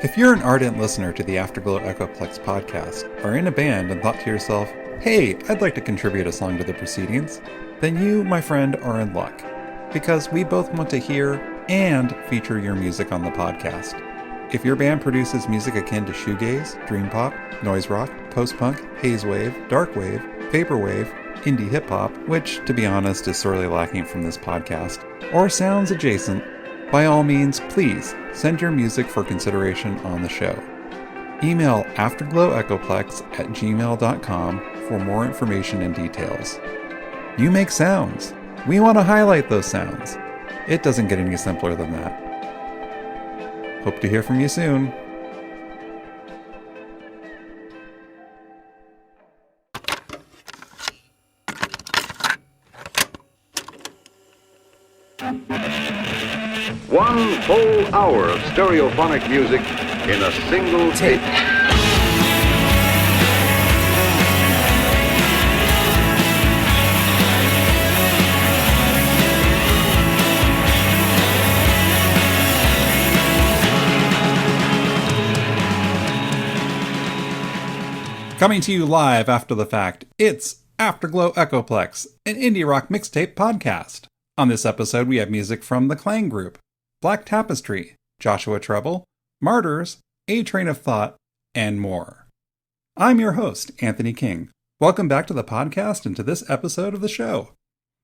If you're an ardent listener to the Afterglow Echoplex podcast, or in a band and thought to yourself, hey, I'd like to contribute a song to the proceedings, then you, my friend, are in luck. Because we both want to hear and feature your music on the podcast. If your band produces music akin to shoegaze, dream pop, noise rock, post-punk, haze wave, dark wave, vaporwave, indie hip-hop, which, to be honest, is sorely lacking from this podcast, or sounds adjacent, by all means, please send your music for consideration on the show. Email afterglowechoplex@gmail.com for more information and details. You make sounds. We want to highlight those sounds. It doesn't get any simpler than that. Hope to hear from you soon. One full hour of stereophonic music in a single tape. Coming to you live after the fact, it's Afterglow Echoplex, an indie rock mixtape podcast. On this episode, we have music from The Clang Group, Black Tapestry, Joshua Treble, Martyrs, A Train of Thought, and more. I'm your host, Anthony King. Welcome back to the podcast and to this episode of the show.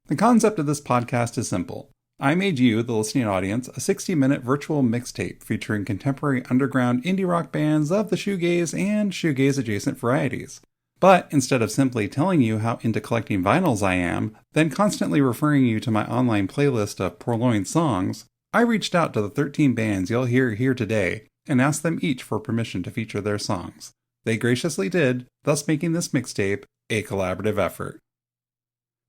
The concept of this podcast is simple. I made you, the listening audience, a 60-minute virtual mixtape featuring contemporary underground indie rock bands of the shoegaze and shoegaze-adjacent varieties. But instead of simply telling you how into collecting vinyls I am, then constantly referring you to my online playlist of purloined songs, I reached out to the 13 bands you'll hear here today and asked them each for permission to feature their songs. They graciously did, thus making this mixtape a collaborative effort.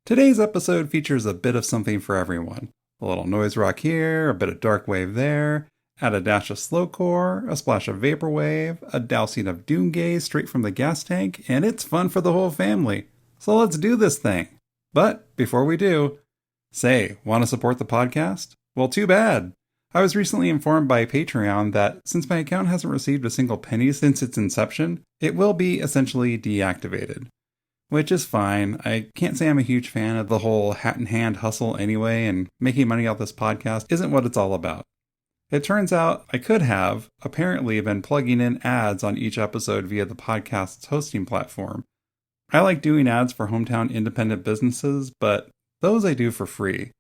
Today's episode features a bit of something for everyone. A little noise rock here, a bit of dark wave there, add a dash of slowcore, a splash of vaporwave, a dousing of doomgaze straight from the gas tank, and it's fun for the whole family. So let's do this thing. But before we do, say, want to support the podcast? Well, too bad. I was recently informed by Patreon that since my account hasn't received a single penny since its inception, it will be essentially deactivated. Which is fine. I can't say I'm a huge fan of the whole hat-in-hand hustle anyway, and making money off this podcast isn't what it's all about. It turns out I could have, apparently, been plugging in ads on each episode via the podcast's hosting platform. I like doing ads for hometown independent businesses, but those I do for free.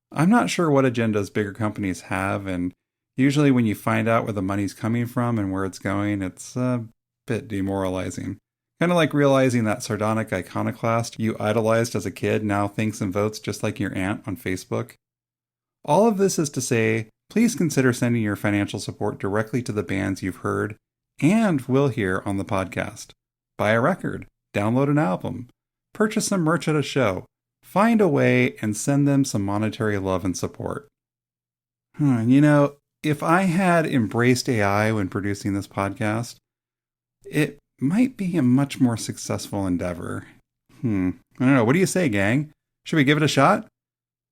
I'm not sure what agendas bigger companies have, and usually when you find out where the money's coming from and where it's going, it's a bit demoralizing. Kind of like realizing that sardonic iconoclast you idolized as a kid now thinks and votes just like your aunt on Facebook. All of this is to say, please consider sending your financial support directly to the bands you've heard and will hear on the podcast. Buy a record, download an album, purchase some merch at a show, find a way and send them some monetary love and support. If I had embraced AI when producing this podcast, it might be a much more successful endeavor. I don't know. What do you say, gang? Should we give it a shot?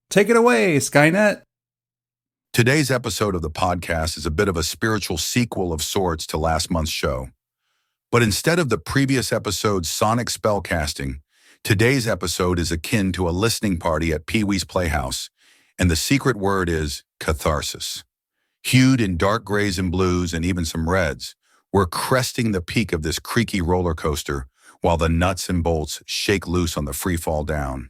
Take it away, Skynet! Today's episode of the podcast is a bit of a spiritual sequel of sorts to last month's show. But instead of the previous episode's sonic spellcasting, today's episode is akin to a listening party at Pee-wee's Playhouse, and the secret word is catharsis. Hued in dark grays and blues and even some reds, we're cresting the peak of this creaky roller coaster while the nuts and bolts shake loose on the free fall down.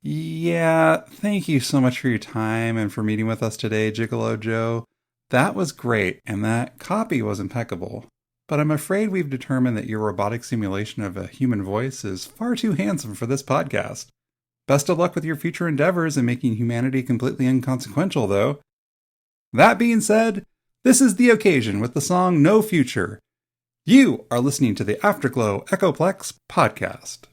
Yeah, thank you so much for your time and for meeting with us today, Gigolo Joe. That was great, and that copy was impeccable. But I'm afraid we've determined that your robotic simulation of a human voice is far too handsome for this podcast. Best of luck with your future endeavors in making humanity completely inconsequential, though. That being said, this is the occasion with the song No Future. You are listening to the Afterglow Echoplex podcast.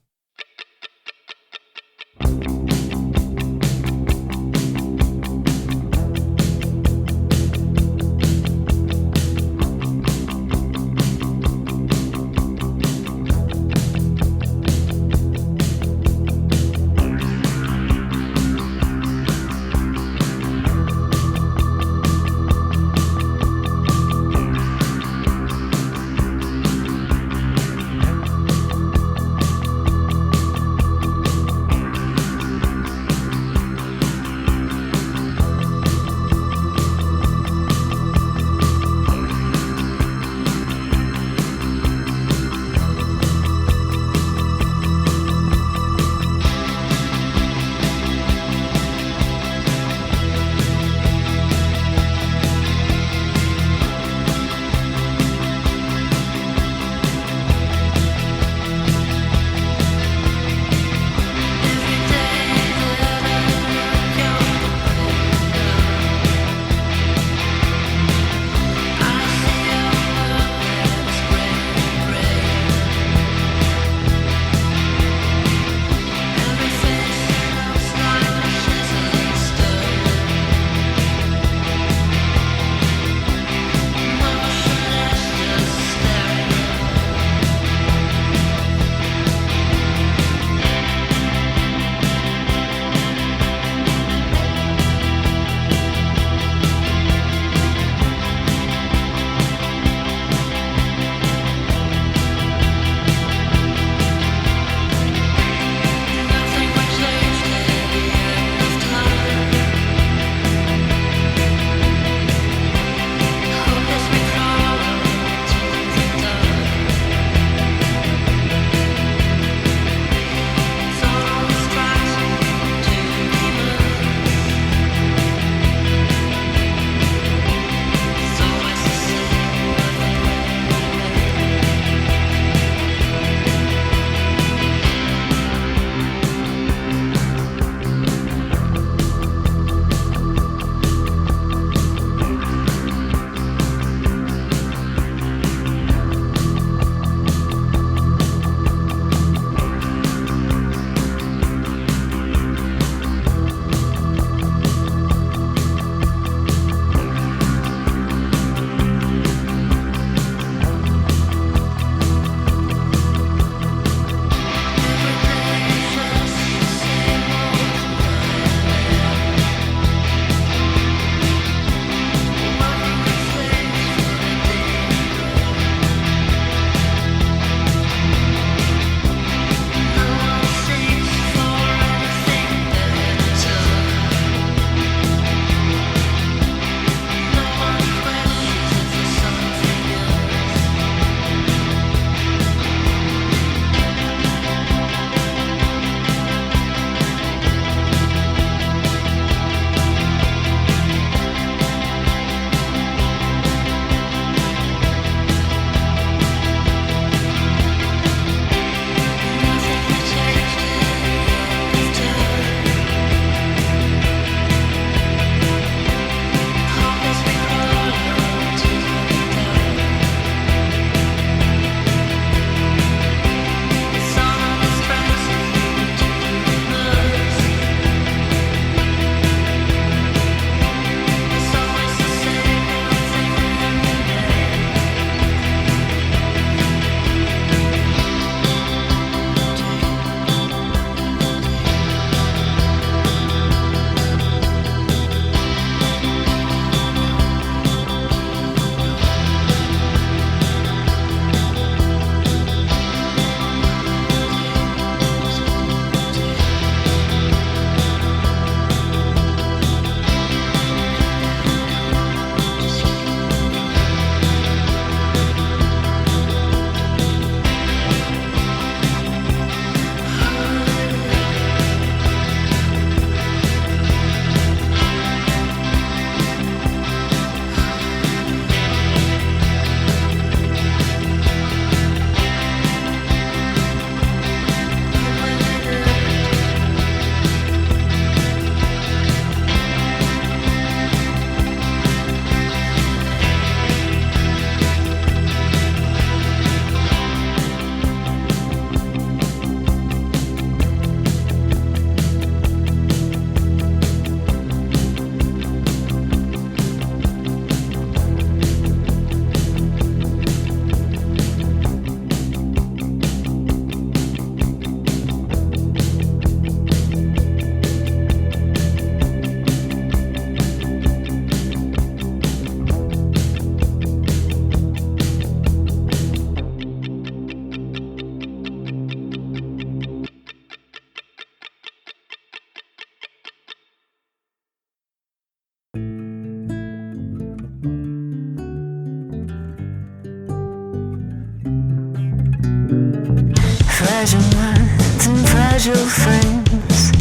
Fragile minds and fragile frames,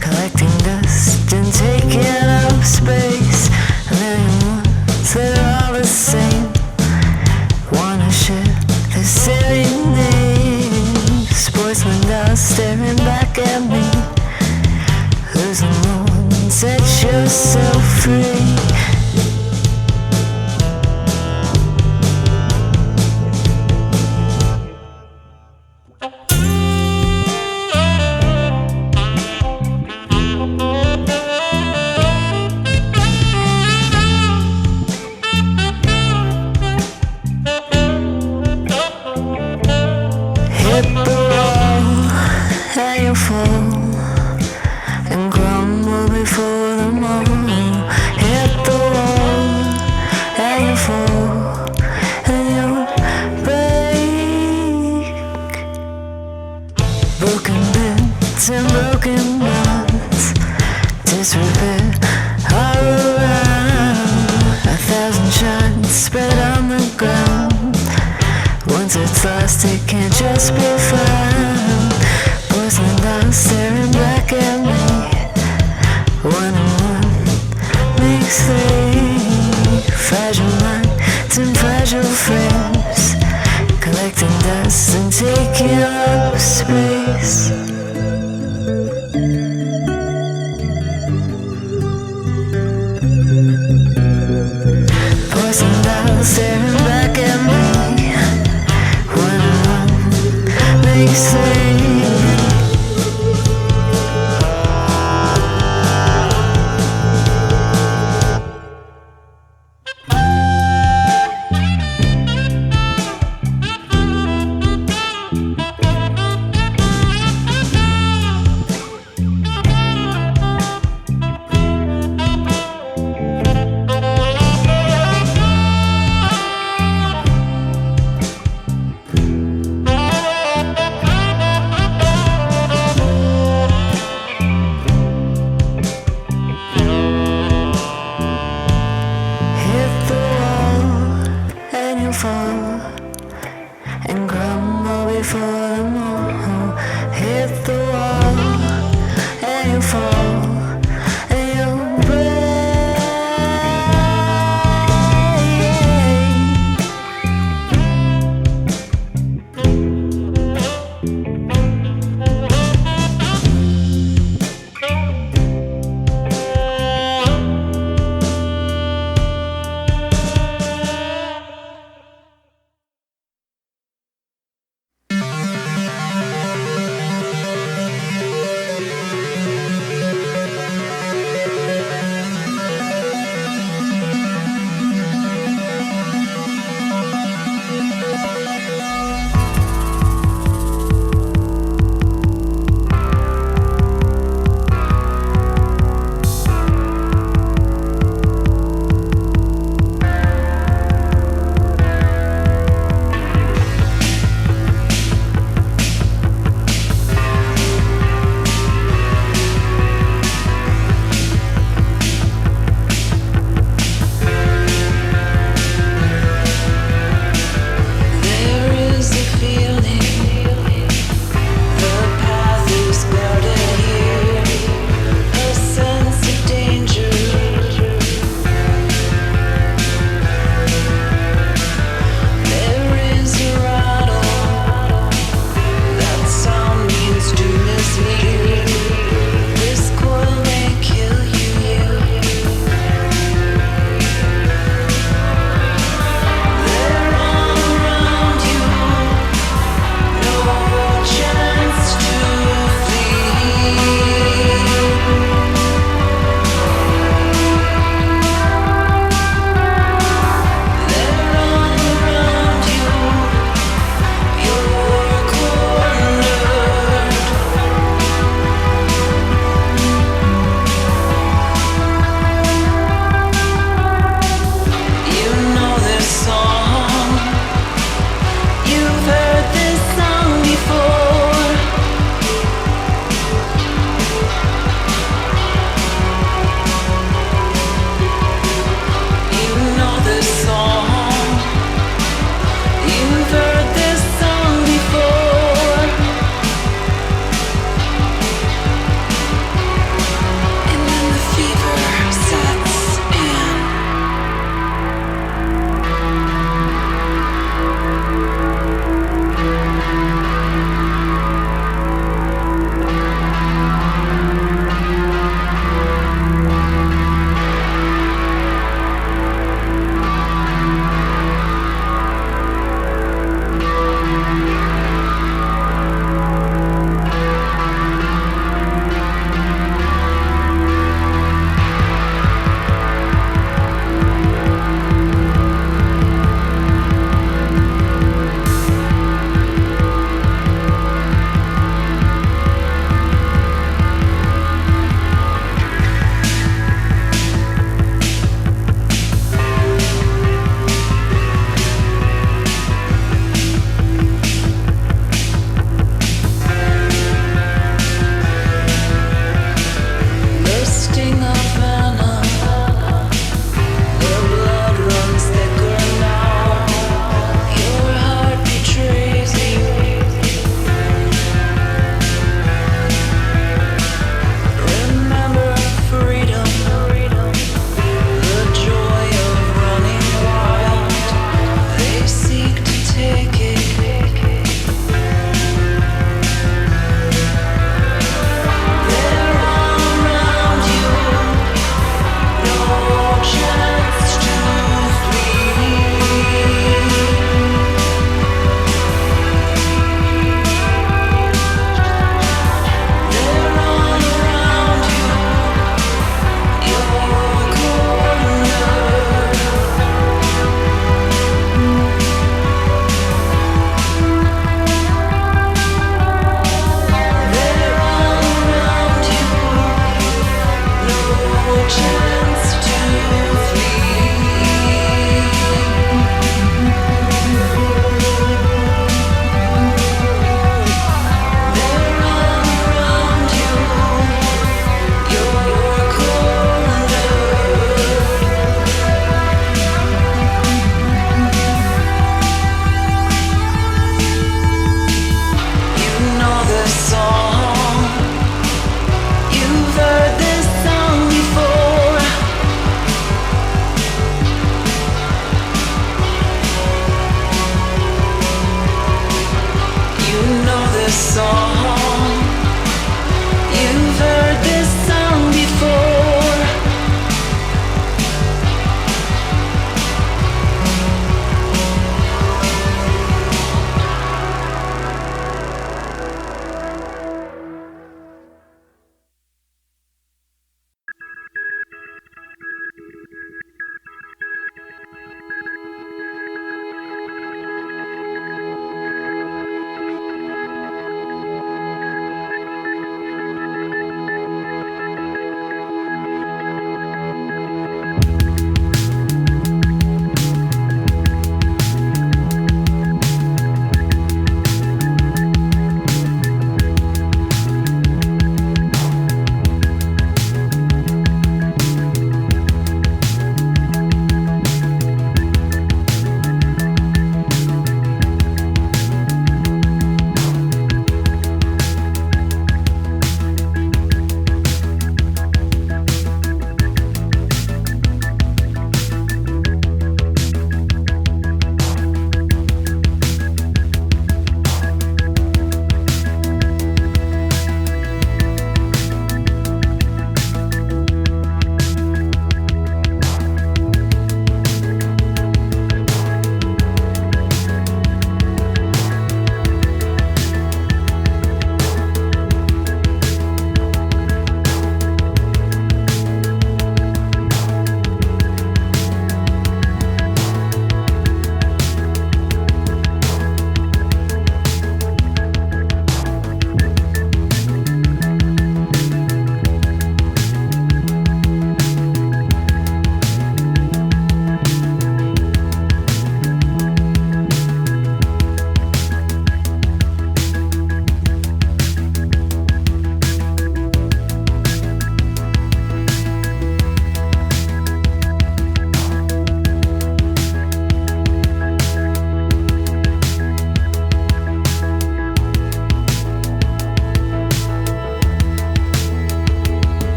collecting dust and taking up space. A million ones that are all the same, wanna share the silly names. Sportsmen are staring back at me, losing moments, set yourself free. Hit the wall and you fall and crumble before them all. Hit the wall and you fall and you break. Broken bits and broken bonds, disrepair all around. 1,000 shards spread on the ground. Once it's lost, it can't just be found. Porcelain dolls staring back at me. 1 and 1 makes 3. Fragile minds and fragile frames, collecting dust and taking up space. Porcelain dolls staring back at me. 1 and 1 makes 3. Hit the wall and you fall and crumble before them all. Hit the wall and you fall and you break.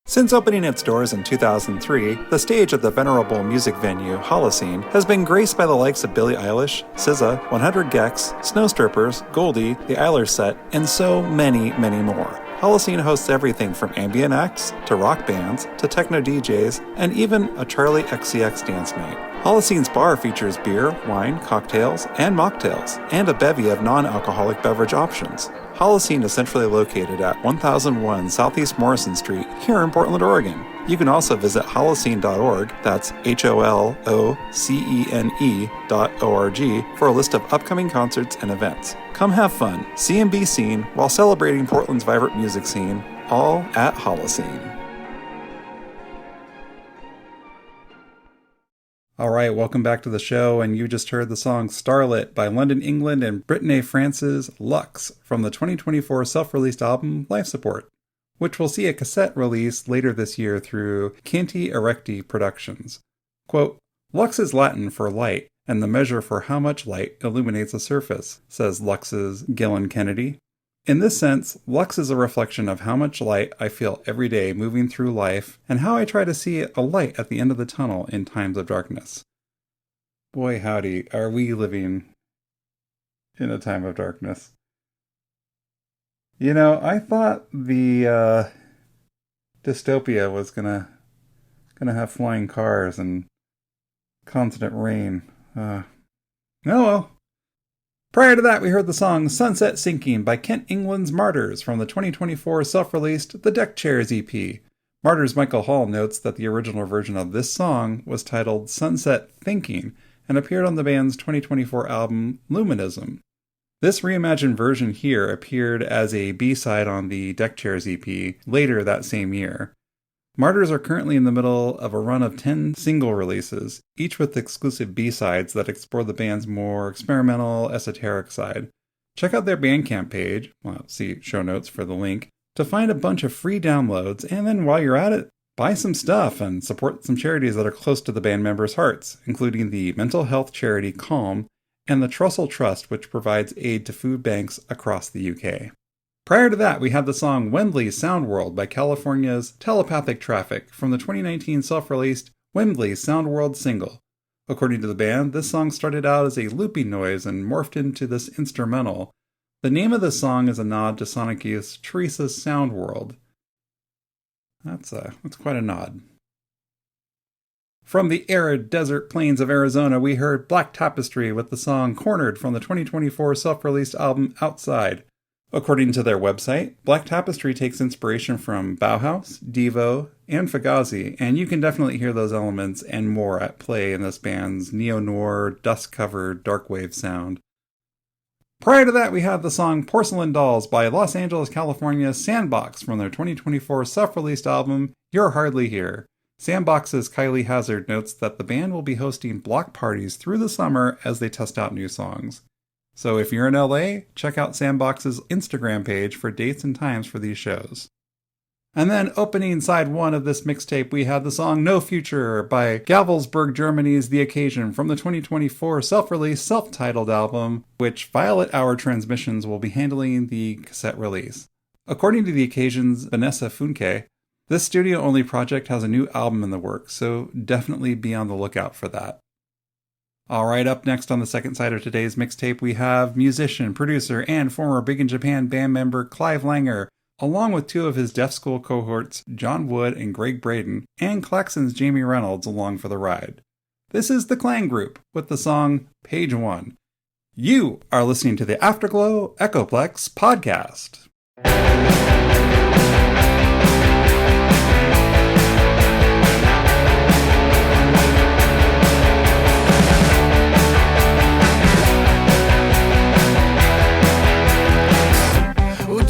Since opening its doors in 2003, the stage at the venerable music venue Holocene has been graced by the likes of Billie Eilish, SZA, 100 Gex, Snow Strippers, Goldie, The Eilers Set, and so many, many more. Holocene hosts everything from ambient acts, to rock bands, to techno DJs, and even a Charlie XCX dance night. Holocene's bar features beer, wine, cocktails, and mocktails, and a bevy of non-alcoholic beverage options. Holocene is centrally located at 1001 Southeast Morrison Street here in Portland, Oregon. You can also visit holocene.org, that's HOLOCENE.org, for a list of upcoming concerts and events. Come have fun, see and be seen, while celebrating Portland's vibrant music scene, all at Holocene. All right, welcome back to the show, and you just heard the song Starlit by London, England, and Brittany France's Lux from the 2024 self-released album Life Support, which will see a cassette release later this year through Canti Erecti Productions. Quote, "Lux is Latin for light, and the measure for how much light illuminates a surface," says Lux's Gillen Kennedy. In this sense, Lux is a reflection of how much light I feel every day moving through life, and how I try to see a light at the end of the tunnel in times of darkness. Boy howdy, are we living in a time of darkness. You know, I thought the dystopia was gonna have flying cars and constant rain. Oh well. Prior to that, we heard the song Sunset Sinking by Kent England's Martyrs from the 2024 self-released The Deck Chairs EP. Martyrs' Michael Hall notes that the original version of this song was titled Sunset Thinking and appeared on the band's 2024 album Luminism. This reimagined version here appeared as a B-side on the Deck Chairs EP later that same year. Martyrs are currently in the middle of a run of 10 single releases, each with exclusive B-sides that explore the band's more experimental, esoteric side. Check out their BandCamp page, see show notes for the link, to find a bunch of free downloads, and then while you're at it, buy some stuff and support some charities that are close to the band members' hearts, including the mental health charity Calm and the Trussell Trust, which provides aid to food banks across the UK. Prior to that, we had the song Wembley's Sound World by California's Telepathic Traffic from the 2019 self-released Wembley's Sound World single. According to the band, this song started out as a looping noise and morphed into this instrumental. The name of the song is a nod to Sonic Youth's Teresa's Sound World. That's quite a nod. From the arid desert plains of Arizona, we heard Black Tapestry with the song Cornered from the 2024 self-released album Outside. According to their website, Black Tapestry takes inspiration from Bauhaus, Devo, and Fugazi, and you can definitely hear those elements and more at play in this band's neo-noir, dust-covered, dark-wave sound. Prior to that, we had the song Porcelain Dolls by Los Angeles, California's Sandbox from their 2024 self-released album You're Hardly Here. Sandbox's Kylie Hazard notes that the band will be hosting block parties through the summer as they test out new songs. So if you're in LA, check out Sandbox's Instagram page for dates and times for these shows. And then opening side one of this mixtape, we had the song No Future by Gavelsberg, Germany's The Occasion from the 2024 self-released self-titled album, which Violet Hour Transmissions will be handling the cassette release. According to The Occasion's Vanessa Funke, this studio-only project has a new album in the works, so definitely be on the lookout for that. Alright, up next on the second side of today's mixtape, we have musician, producer, and former Big in Japan band member Clive Langer, along with two of his Deaf School cohorts, John Wood and Greg Braden, and Klaxon's Jamie Reynolds along for the ride. This is the Clang Group with the song Page 1. You are listening to the Afterglow Echoplex podcast.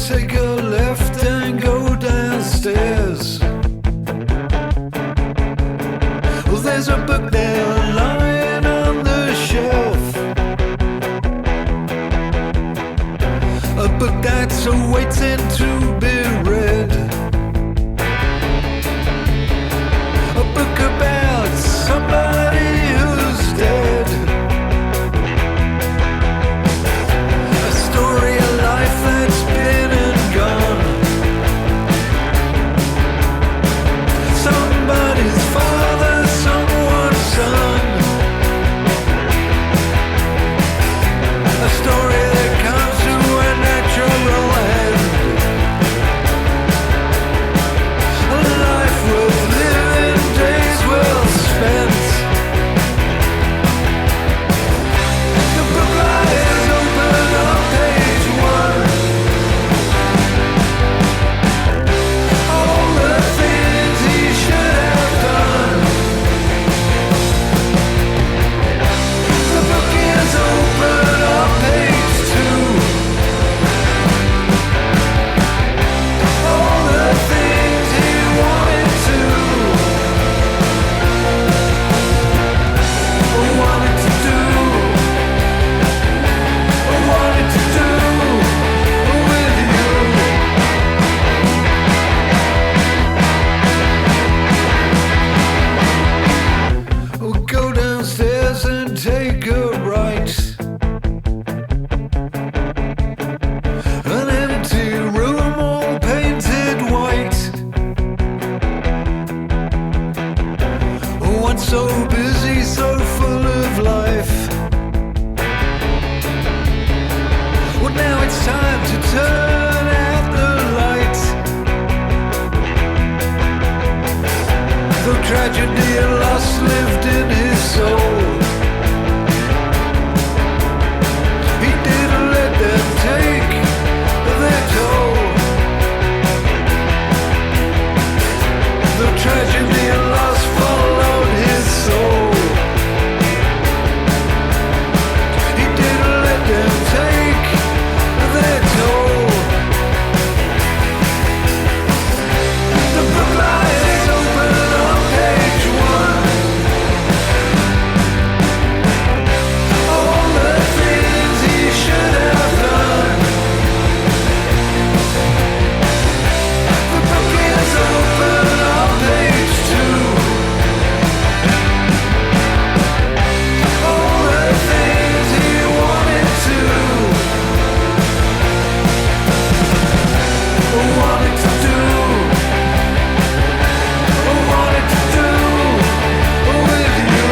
Take a left and go downstairs. Well, there's a book there lying on the shelf, a book that's awaiting to be read, a book about somebody who's dead, a story of life that's been and gone. turn out the lights. The tragedy and loss lived in his soul. He didn't let them take their toll. The tragedy and loss followed his soul. He didn't let them take their toll. The book lies open on page one. All the things he should have done. The book is open on page two. All the things he wanted to do, wanted to do with you.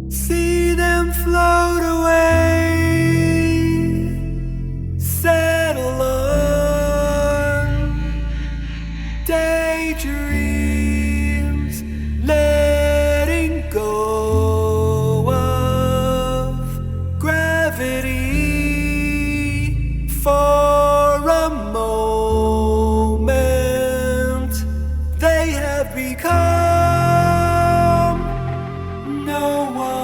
See them float away, settle on daydreams, letting go of gravity for a moment. They have become no one.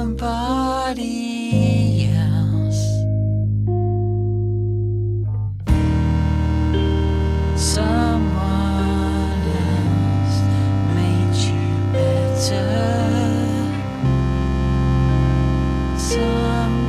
somebody else. Someone else made you better. Somebody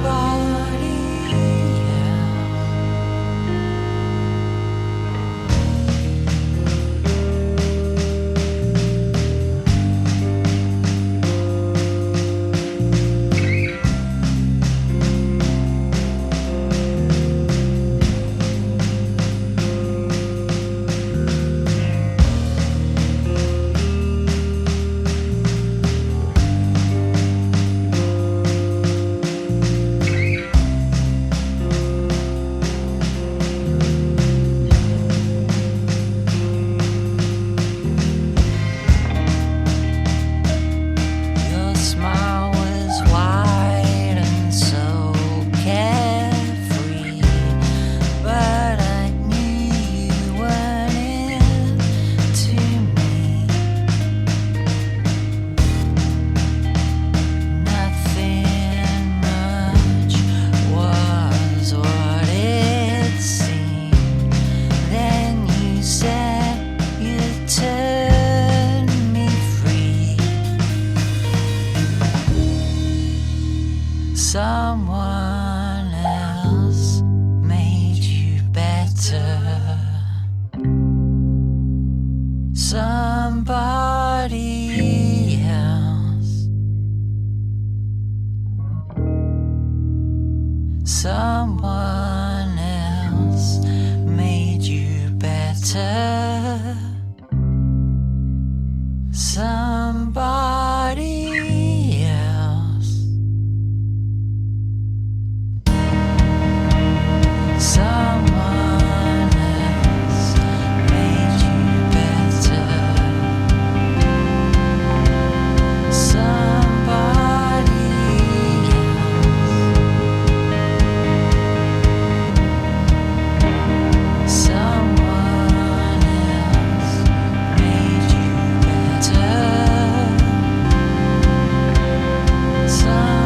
Your smile was wide and so carefree, but I knew you weren't into me. Nothing much was what it seemed. Then you said you'd turn me free. Someone else made you better. Somebody else. Someone else made you better. Somebody else. Someone else made you better. Somebody else. Someone else made you better. Somebody.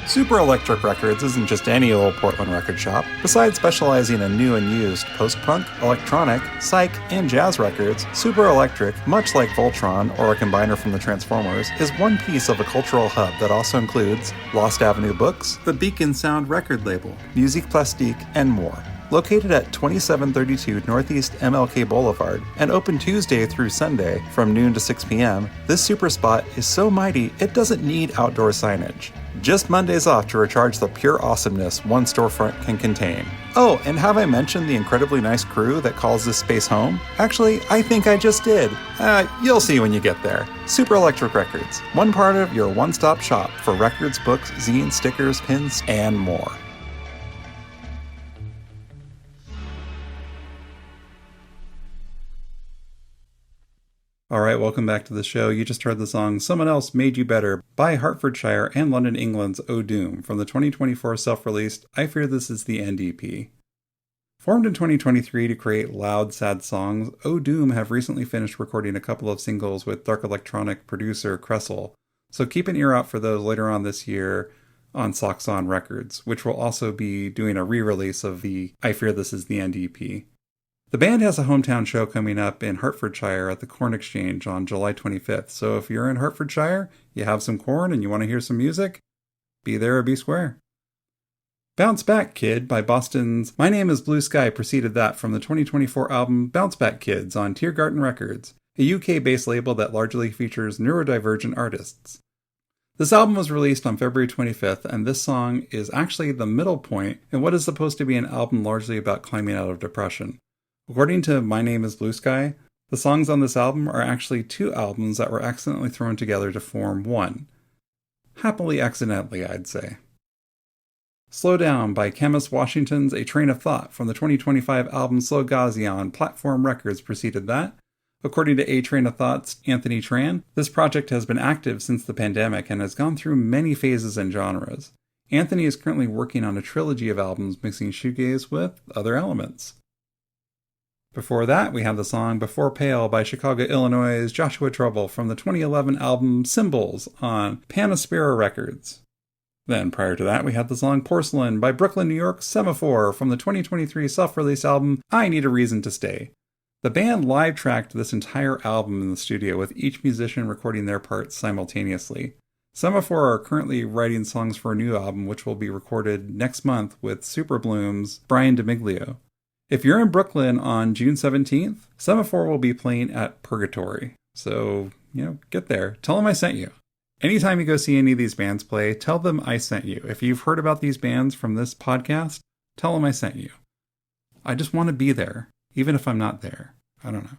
Super Electric Records isn't just any old Portland record shop. Besides specializing in new and used post-punk, electronic, psych, and jazz records, Super Electric, much like Voltron or a combiner from the Transformers, is one piece of a cultural hub that also includes Lost Avenue Books, the Beacon Sound record label, Musique Plastique, and more. Located at 2732 Northeast MLK Boulevard and open Tuesday through Sunday from noon to 6 p.m., this super spot is so mighty it doesn't need outdoor signage. Just Mondays off to recharge the pure awesomeness one storefront can contain. Oh, and have I mentioned the incredibly nice crew that calls this space home? Actually, I think I just did. You'll see when you get there. Super Electric Records, one part of your one-stop shop for records, books, zines, stickers, pins, and more. All right, welcome back to the show. You just heard the song Someone Else Made You Better by Hertfordshire and London, England's O'Doom from the 2024 self-released I Fear This Is the End EP. Formed in 2023 to create loud, sad songs, Doom have recently finished recording a couple of singles with dark electronic producer Kressel, so keep an ear out for those later on this year on Socks On Records, which will also be doing a re-release of the I Fear This Is the End EP. The band has a hometown show coming up in Hertfordshire at the Corn Exchange on July 25th, so if you're in Hertfordshire, you have some corn and you want to hear some music, be there or be square. Bounce Back Kid by Boston's My Name is Blue Sky preceded that from the 2024 album Bounce Back Kids on Tiergarten Records, a UK-based label that largely features neurodivergent artists. This album was released on February 25th, and this song is actually the middle point in what is supposed to be an album largely about climbing out of depression. According to My Name is Blue Sky, the songs on this album are actually two albums that were accidentally thrown together to form one. Happily accidentally, I'd say. Slow Down by Chemist Washington's A Train of Thought from the 2025 album Shoegaze on Platform Records preceded that. According to A Train of Thought's Anthony Tran, this project has been active since the pandemic and has gone through many phases and genres. Anthony is currently working on a trilogy of albums mixing shoegaze with other elements. Before that, we had the song Before Pale by Chicago, Illinois' Joshua Trouble from the 2011 album Symbols on Panaspera Records. Then prior to that, we had the song Porcelain by Brooklyn, New York's Semaphore from the 2023 self-release album I Need a Reason to Stay. The band live-tracked this entire album in the studio with each musician recording their parts simultaneously. Semaphore are currently writing songs for a new album which will be recorded next month with Super Bloom's Brian DeMiglio. If you're in Brooklyn on June 17th, Semaphore will be playing at Purgatory. So, get there. Tell them I sent you. Anytime you go see any of these bands play, tell them I sent you. If you've heard about these bands from this podcast, tell them I sent you. I just want to be there, even if I'm not there. I don't know.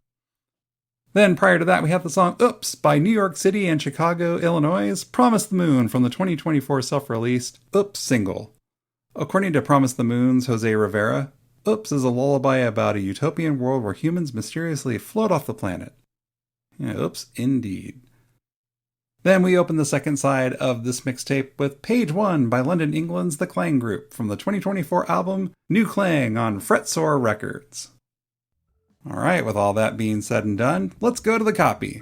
Then prior to that, we have the song Oops by New York City and Chicago, Illinois' Promise the Moon from the 2024 self-released Oops single. According to Promise the Moon's Jose Rivera, Oops is a lullaby about a utopian world where humans mysteriously float off the planet. Yeah, oops, indeed. Then we open the second side of this mixtape with Page 1 by London, England's The Clang Group from the 2024 album New Clang on Fretsore Records. Alright, with all that being said and done, let's go to the copy.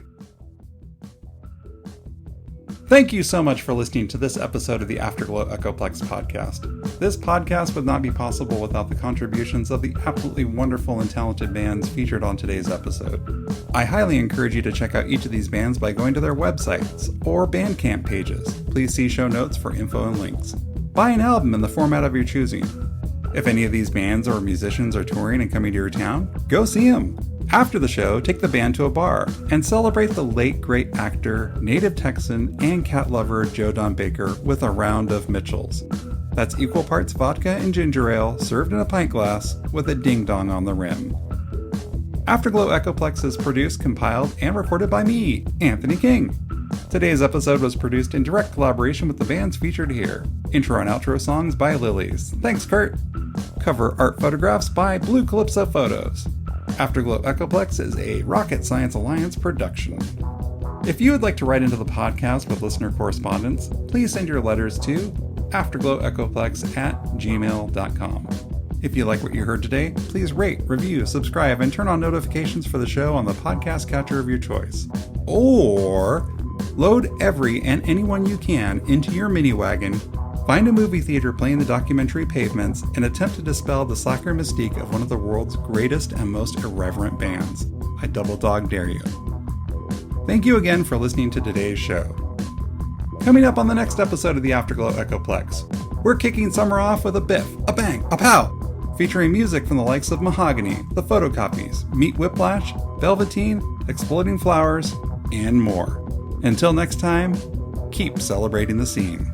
Thank you so much for listening to this episode of the Afterglow Echoplex podcast. This podcast would not be possible without the contributions of the absolutely wonderful and talented bands featured on today's episode. I highly encourage you to check out each of these bands by going to their websites or BandCamp pages. Please see show notes for info and links. Buy an album in the format of your choosing. If any of these bands or musicians are touring and coming to your town, go see them. After the show, take the band to a bar and celebrate the late great actor, native Texan, and cat lover Joe Don Baker with a round of Mitchells. That's equal parts vodka and ginger ale served in a pint glass with a ding-dong on the rim. Afterglow Echoplex is produced, compiled, and recorded by me, Anthony King. Today's episode was produced in direct collaboration with the bands featured here. Intro and outro songs by Lilies. Thanks, Kurt. Cover art photographs by Blue Calypso Photos. Afterglow Echoplex is a Rocket Science Alliance production. If you would like to write into the podcast with listener correspondence, please send your letters to afterglowechoplex@gmail.com. If you like what you heard today, please rate, review, subscribe, and turn on notifications for the show on the podcast catcher of your choice. Or load every and anyone you can into your mini wagon, find a movie theater playing the documentary Pavements, and attempt to dispel the slacker mystique of one of the world's greatest and most irreverent bands. I double dog dare you. Thank you again for listening to today's show. Coming up on the next episode of the Afterglow Echoplex, we're kicking summer off with a biff, a bang, a pow, featuring music from the likes of Mahogany, The Photocopies, Meat Whiplash, Velveteen, Exploding Flowers, and more. Until next time, keep celebrating the scene.